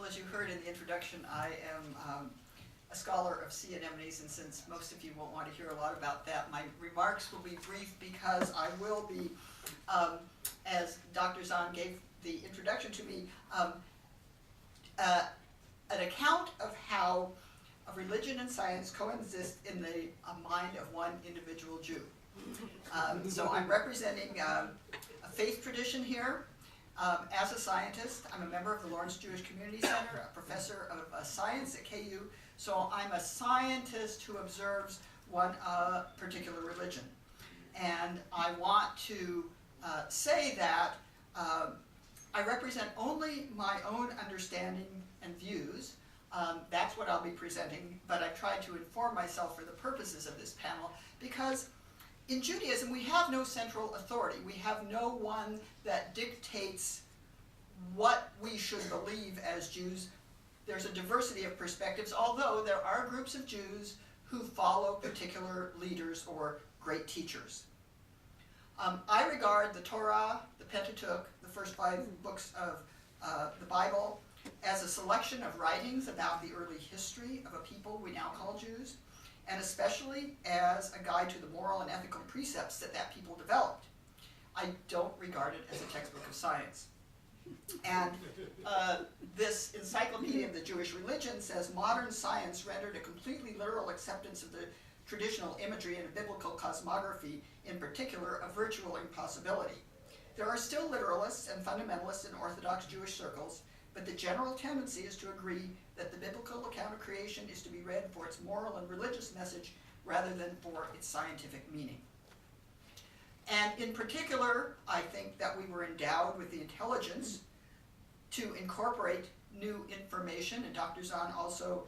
as you heard in the introduction, I am a scholar of sea anemones, and since most of you won't want to hear a lot about that, my remarks will be brief because I will be, as Dr. Zahn gave the introduction to me, an account of how religion and science coexist in the mind of one individual Jew. So I'm representing a faith tradition here. As a scientist, I'm a member of the Lawrence Jewish Community Center, a professor of science at KU, so I'm a scientist who observes one particular religion. And I want to say that I represent only my own understanding and views. That's what I'll be presenting, but I've tried to inform myself for the purposes of this panel, because in Judaism, we have no central authority. We have no one that dictates what we should believe as Jews. There's a diversity of perspectives, although there are groups of Jews who follow particular leaders or great teachers. I regard the Torah, the Pentateuch, the first 5 books of the Bible, as a selection of writings about the early history of a people we now call Jews, and especially as a guide to the moral and ethical precepts that people developed. I don't regard it as a textbook of science. And this Encyclopedia of the Jewish Religion says modern science rendered a completely literal acceptance of the traditional imagery and biblical cosmography, in particular, a virtual impossibility. There are still literalists and fundamentalists in Orthodox Jewish circles, but the general tendency is to agree that the biblical account of creation is to be read for its moral and religious message rather than for its scientific meaning. And in particular, I think that we were endowed with the intelligence to incorporate new information, and Dr. Zahn also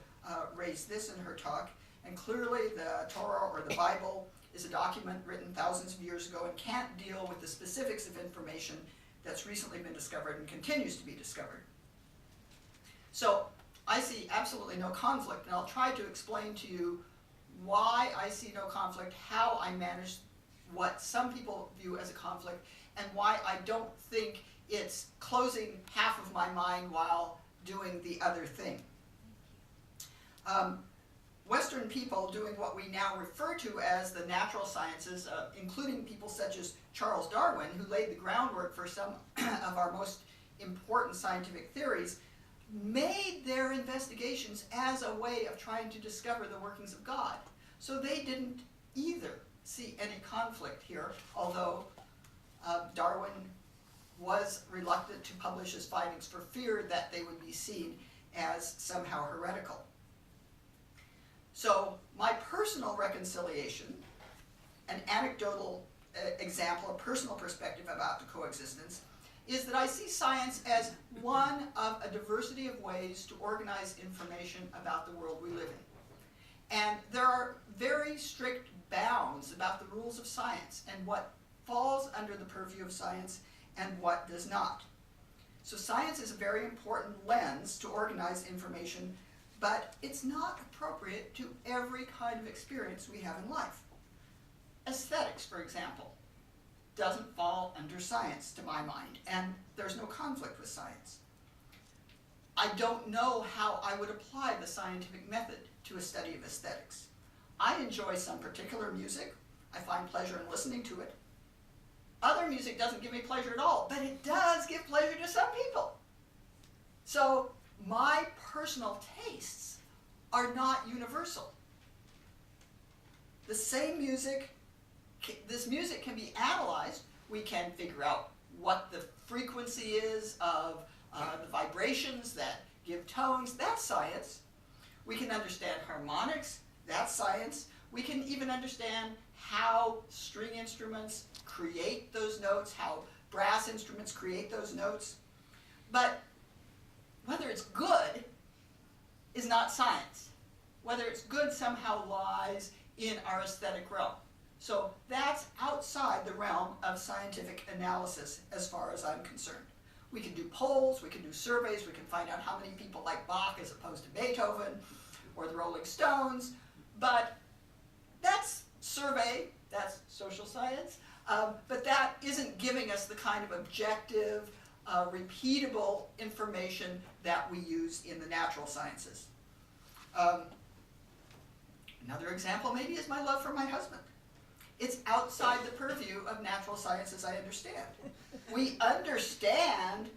raised this in her talk, and clearly the Torah or the Bible is a document written thousands of years ago and can't deal with the specifics of information that's recently been discovered and continues to be discovered. So I see absolutely no conflict, and I'll try to explain to you why I see no conflict, how I manage what some people view as a conflict, and why I don't think it's closing half of my mind while doing the other thing. Western people doing what we now refer to as the natural sciences, including people such as Charles Darwin, who laid the groundwork for some of our most important scientific theories, made their investigations as a way of trying to discover the workings of God. So they didn't either see any conflict here, although Darwin was reluctant to publish his findings for fear that they would be seen as somehow heretical. So my personal reconciliation, an anecdotal example, a personal perspective about the coexistence, is that I see science as one of a diversity of ways to organize information about the world we live in. And there are very strict bounds about the rules of science and what falls under the purview of science and what does not. So science is a very important lens to organize information, but it's not appropriate to every kind of experience we have in life. Aesthetics, for example, doesn't fall under science to my mind, and there's no conflict with science. I don't know how I would apply the scientific method to a study of aesthetics. I enjoy some particular music. I find pleasure in listening to it. Other music doesn't give me pleasure at all, but it does give pleasure to some people. So my personal tastes are not universal. The same music, this music can be analyzed. We can figure out what the frequency is of the vibrations that give tones. That's science. We can understand harmonics. That's science. We can even understand how string instruments create those notes, how brass instruments create those notes. But whether it's good is not science. Whether it's good somehow lies in our aesthetic realm. So that's outside the realm of scientific analysis as far as I'm concerned. We can do polls, we can do surveys, we can find out how many people like Bach as opposed to Beethoven or the Rolling Stones, but that's survey, that's social science, but that isn't giving us the kind of objective repeatable information that we use in the natural sciences. Another example maybe is my love for my husband. It's outside the purview of natural sciences, I understand. We understand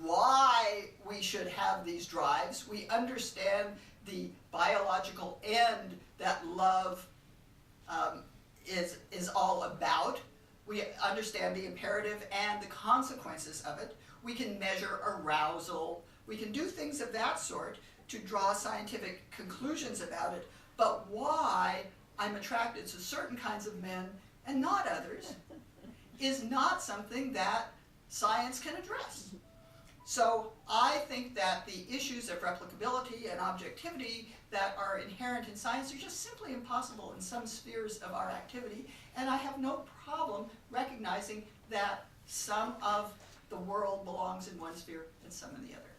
why we should have these drives. We understand the biological end that love is all about. We understand the imperative and the consequences of it. We can measure arousal. We can do things of that sort to draw scientific conclusions about it. But why I'm attracted to certain kinds of men and not others is not something that science can address. So I think that the issues of replicability and objectivity that are inherent in science are just simply impossible in some spheres of our activity, and I have no problem recognizing that some of the world belongs in one sphere and some in the other.